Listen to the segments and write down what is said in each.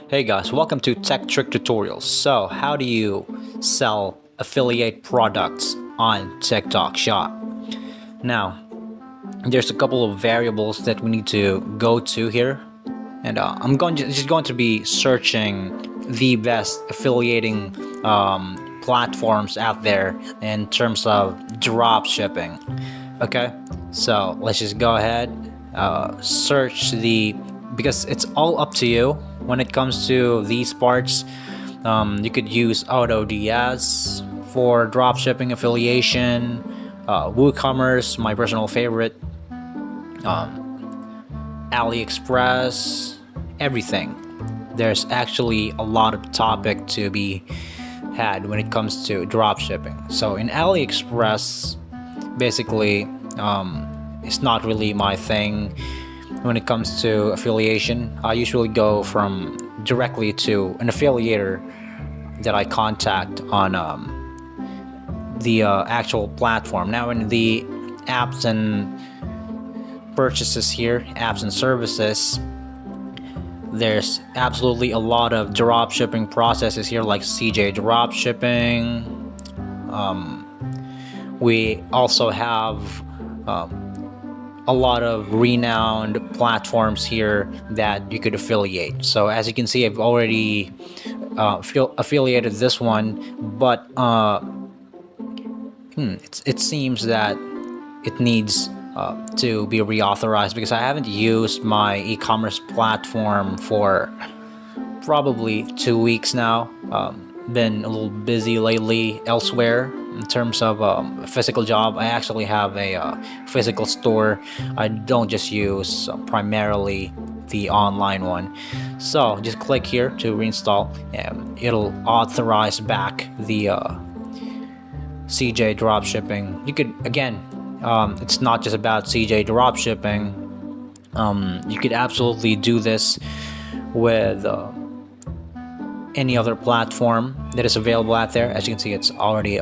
Hey guys, welcome to Tech Trick Tutorials. So, how do you sell affiliate products on TikTok Shop? Now, there's a couple of variables that we need to go to here, and just going to be searching the best affiliating platforms out there in terms of drop shipping. Okay, so let's just go ahead, search the because it's all up to you when it comes to these parts. You could use AutoDS for dropshipping affiliation, WooCommerce, my personal favorite, AliExpress, everything. There's actually a lot of topic to be had when it comes to dropshipping. So in AliExpress, basically, it's not really my thing when it comes to affiliation. I usually go from directly to an affiliator that I contact on the actual platform. Now in the apps and purchases here, apps and services, there's absolutely a lot of drop shipping processes here, like CJ drop shipping. We also have a lot of renowned platforms here that you could affiliate. So as you can see, I've already affiliated this one, but it seems that it needs to be reauthorized because I haven't used my e-commerce platform for probably 2 weeks now. Been a little busy lately elsewhere in terms of a physical job. I actually have a physical store. I don't just use primarily the online one. So just click here to reinstall, and it'll authorize back the CJ dropshipping. You could, again, it's not just about CJ dropshipping. You could absolutely do this with any other platform that is available out there. As you can see, it's already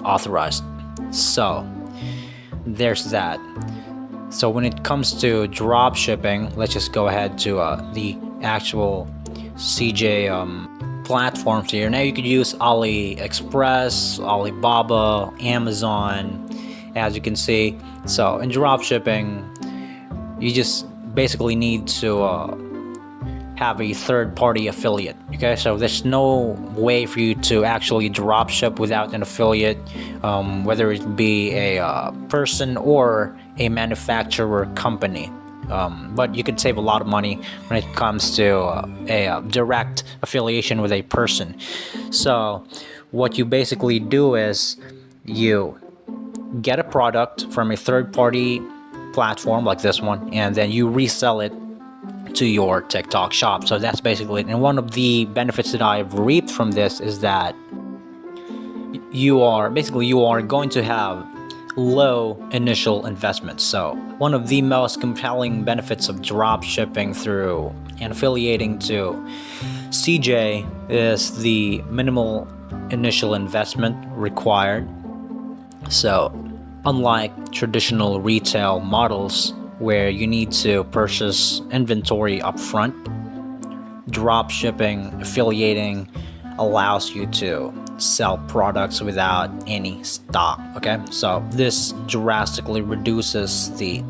authorized. So there's that. So when it comes to drop shipping, let's just go ahead to the actual CJ platforms here. Now you could use AliExpress, Alibaba, Amazon, as you can see. So in drop shipping, you just basically need to have a third-party affiliate. Okay, so there's no way for you to actually drop ship without an affiliate, whether it be a person or a manufacturer company. But you could save a lot of money when it comes to a direct affiliation with a person. So what you basically do is you get a product from a third-party platform like this one, and then you resell it to your TikTok shop. So that's basically it. And one of the benefits that I've reaped from this is that you are going to have low initial investments. So one of the most compelling benefits of drop shipping through and affiliating to CJ is the minimal initial investment required. So unlike traditional retail models where you need to purchase inventory upfront, drop shipping affiliating allows you to sell products without any stock. Okay, so this drastically reduces the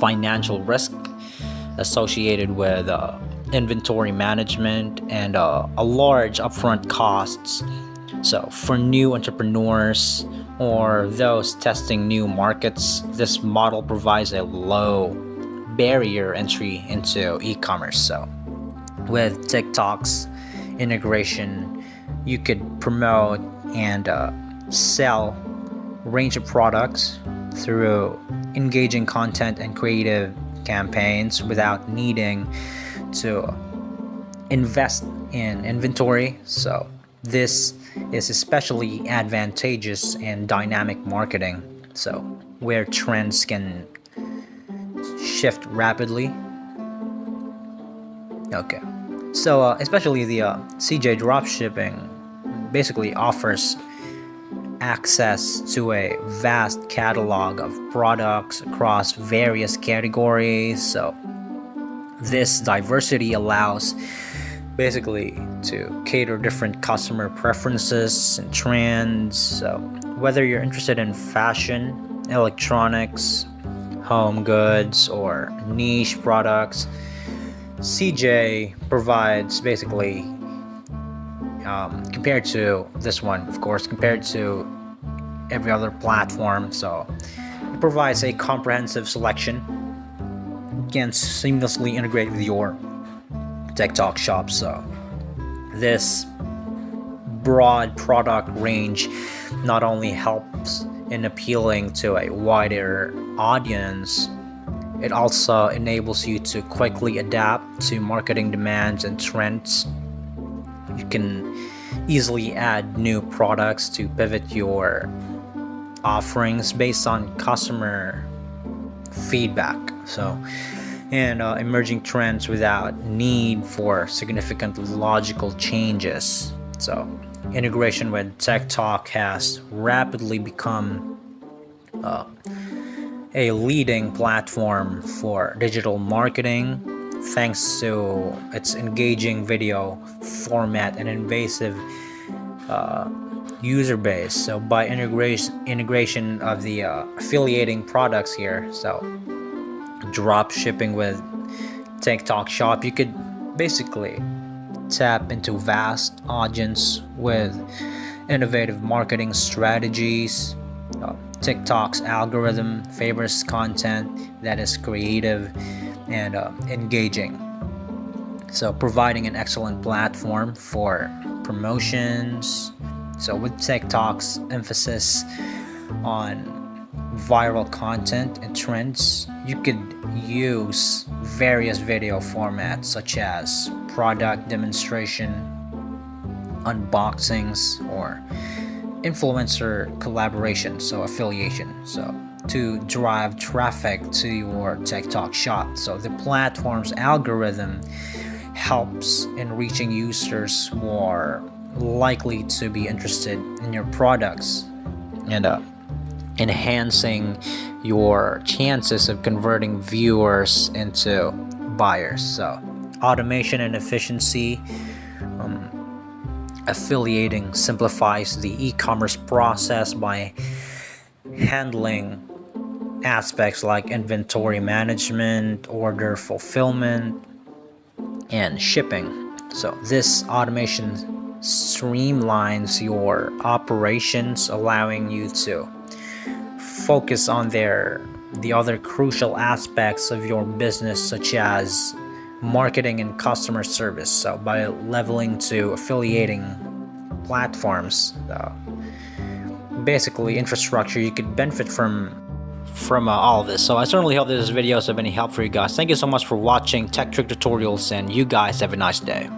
financial risk associated with inventory management and a large upfront costs. So for new entrepreneurs or those testing new markets, this model provides a low barrier entry into e-commerce. So with TikTok's integration, you could promote and sell a range of products through engaging content and creative campaigns without needing to invest in inventory. So this is especially advantageous in dynamic marketing, so where trends can shift rapidly. Okay, so especially the CJ dropshipping basically offers access to a vast catalog of products across various categories. So This diversity allows basically to cater different customer preferences and trends. So whether you're interested in fashion, electronics, home goods, or niche products, CJ provides basically, compared to this one, of course, compared to every other platform. So it provides a comprehensive selection, can seamlessly integrate with your TikTok shop. So this broad product range not only helps in appealing to a wider audience, it also enables you to quickly adapt to marketing demands and trends. You can easily add new products to pivot your offerings based on customer feedback. So and emerging trends without need for significant logical changes. So integration with TikTok has rapidly become a leading platform for digital marketing thanks to its engaging video format and invasive user base. So by integration of the affiliating products here, so drop shipping with TikTok shop, you could basically tap into vast audience with innovative marketing strategies. TikTok's algorithm favors content that is creative and engaging, so providing an excellent platform for promotions. So with TikTok's emphasis on viral content and trends, you could use various video formats such as product demonstration, unboxings, or influencer collaboration, so affiliation, so to drive traffic to your TikTok shop. So the platform's algorithm helps in reaching users who are likely to be interested in your products and enhancing your chances of converting viewers into buyers. So automation and efficiency. Affiliating simplifies the e-commerce process by handling aspects like inventory management, order fulfillment, and shipping. So this automation streamlines your operations, allowing you to focus on the other crucial aspects of your business, such as marketing and customer service. So by leveling to affiliating platforms, basically infrastructure, you could benefit from all of this. So I certainly hope this video is of any help for you guys. Thank you so much for watching Tech Trick Tutorials, and you guys have a nice day.